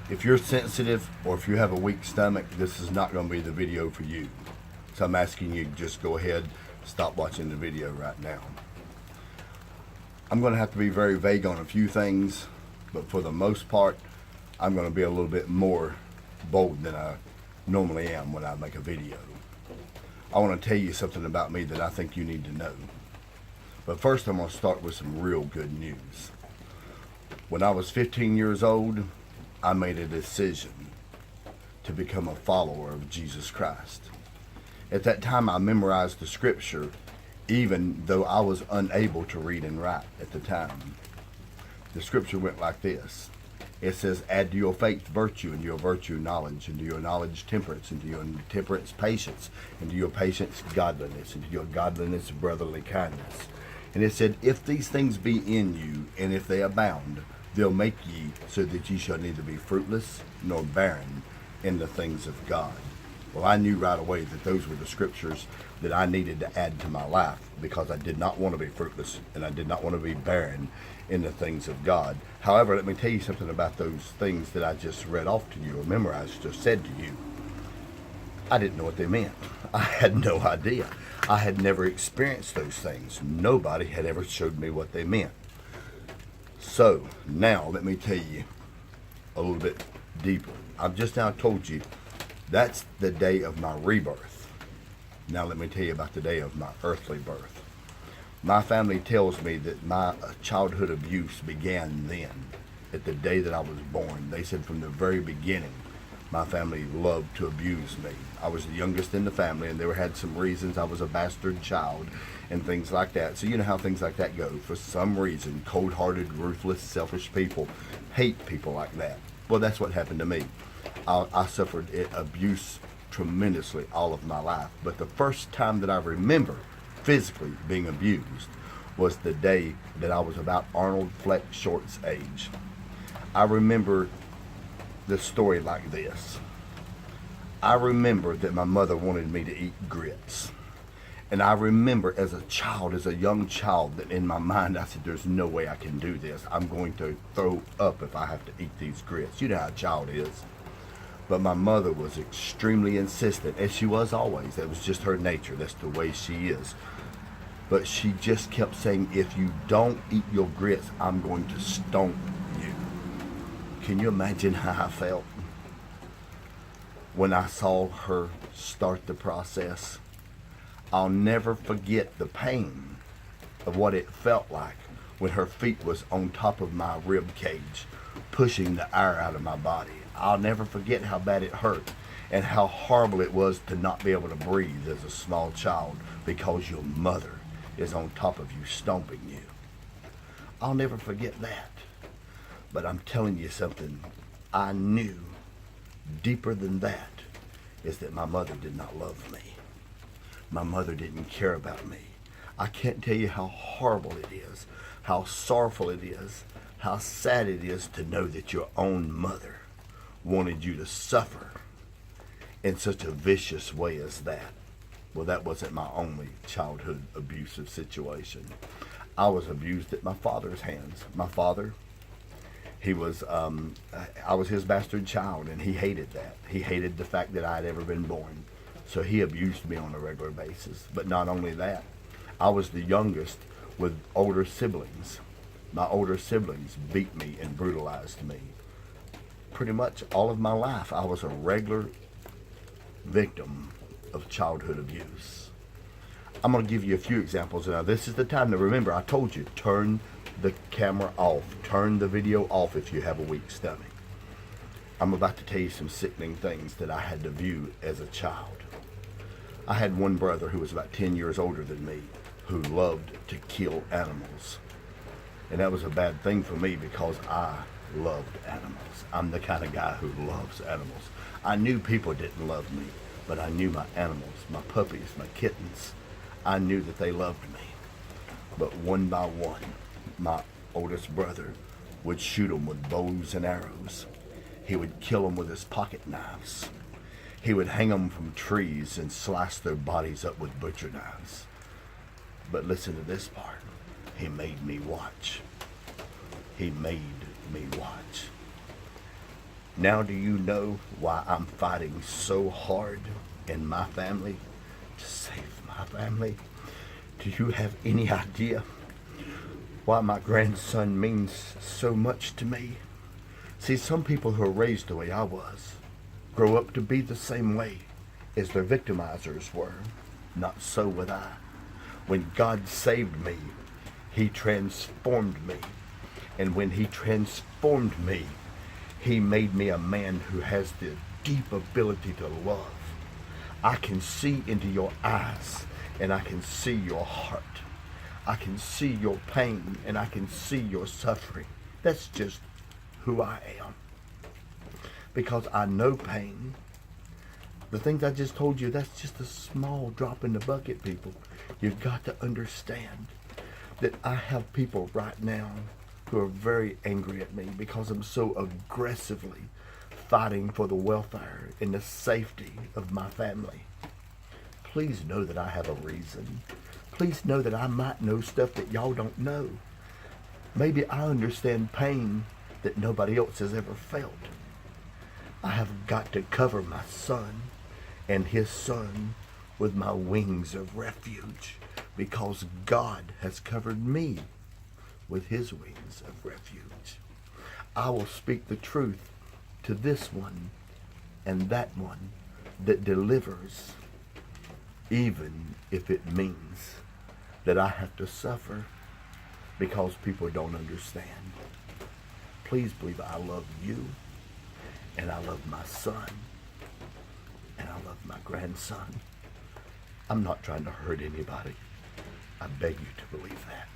If you're sensitive or if you have a weak stomach, this is not going to be the video for you. So I'm asking you, just go ahead, stop watching the video right now. I'm going to have to be very vague on a few things, but for the most part, I'm going to be a little bit more bold than I normally am when I make a video. I want to tell you something about me that I think you need to know. But first, I'm going to start with some real good news. When I was 15 years old, I made a decision to become a follower of Jesus Christ. At that time, I memorized the scripture, even though I was unable to read and write at the time. The scripture went like this. It says, add to your faith virtue, and to your virtue knowledge, and to your knowledge temperance, and to your temperance patience, and to your patience godliness, and to your godliness brotherly kindness. And it said, if these things be in you, and if they abound, they'll make ye so that ye shall neither be fruitless nor barren in the things of God. Well, I knew right away that those were the scriptures that I needed to add to my life, because I did not want to be fruitless and I did not want to be barren in the things of God. However, let me tell you something about those things that I just read off to you or memorized or said to you. I didn't know what they meant. I had no idea. I had never experienced those things. Nobody had ever showed me what they meant. So now let me tell you a little bit deeper. I've just now told you that's the day of my rebirth. Now let me tell you about the day of my earthly birth. My family tells me that my childhood abuse began then, at the day that I was born. They said from the very beginning, my family loved to abuse me. I was the youngest in the family, and they had some reasons. I was a bastard child and things like that. So you know how things like that go. For some reason, cold-hearted, ruthless, selfish people hate people like that. Well, that's what happened to me. I suffered abuse tremendously all of my life. But the first time that I remember physically being abused was the day that I was about Arnold Fleck Short's age. I remember the story like this. I remember that my mother wanted me to eat grits. And I remember as a child, as a young child, that in my mind I said, there's no way I can do this. I'm going to throw up if I have to eat these grits. You know how a child is. But my mother was extremely insistent, as she was always. That was just her nature. That's the way she is. But she just kept saying, if you don't eat your grits, I'm going to stomp you. Can you imagine how I felt when I saw her start the process? I'll never forget the pain of what it felt like when her feet was on top of my rib cage, pushing the air out of my body. I'll never forget how bad it hurt and how horrible it was to not be able to breathe as a small child because your mother is on top of you, stomping you. I'll never forget that. But I'm telling you something, I knew deeper than that is that my mother did not love me. My mother didn't care about me. I can't tell you how horrible it is, how sorrowful it is, how sad it is to know that your own mother wanted you to suffer in such a vicious way as that. Well, that wasn't my only childhood abusive situation. I was abused at my father's hands. My father, I was his bastard child, and he hated that. He hated the fact that I had ever been born. So he abused me on a regular basis. But not only that, I was the youngest with older siblings. My older siblings beat me and brutalized me. Pretty much all of my life, I was a regular victim of childhood abuse. I'm going to give you a few examples. Now, this is the time to remember, I told you, turn the camera off. Turn the video off if you have a weak stomach. I'm about to tell you some sickening things that I had to view as a child. I had one brother who was about 10 years older than me who loved to kill animals. And that was a bad thing for me because I loved animals. I'm the kind of guy who loves animals. I knew people didn't love me, but I knew my animals, my puppies, my kittens. I knew that they loved me. But one by one, my oldest brother would shoot them with bows and arrows. He would kill them with his pocket knives. He would hang them from trees and slice their bodies up with butcher knives. But listen to this part. He made me watch. He made me watch. Now do you know why I'm fighting so hard in my family to save my family? Do you have any idea why my grandson means so much to me? See, some people who are raised the way I was grow up to be the same way as their victimizers were. Not so with I. When God saved me, He transformed me. And when He transformed me, He made me a man who has the deep ability to love. I can see into your eyes, and I can see your heart. I can see your pain, and I can see your suffering. That's just who I am. Because I know pain. The things I just told you, that's just a small drop in the bucket, people. You've got to understand that I have people right now who are very angry at me because I'm so aggressively fighting for the welfare and the safety of my family. Please know that I have a reason. Please know that I might know stuff that y'all don't know. Maybe I understand pain that nobody else has ever felt. I have got to cover my son and his son with my wings of refuge, because God has covered me with His wings of refuge. I will speak the truth to this one and that one that delivers, even if it means that I have to suffer because people don't understand. Please believe I love you, and I love my son, and I love my grandson. I'm not trying to hurt anybody. I beg you to believe that.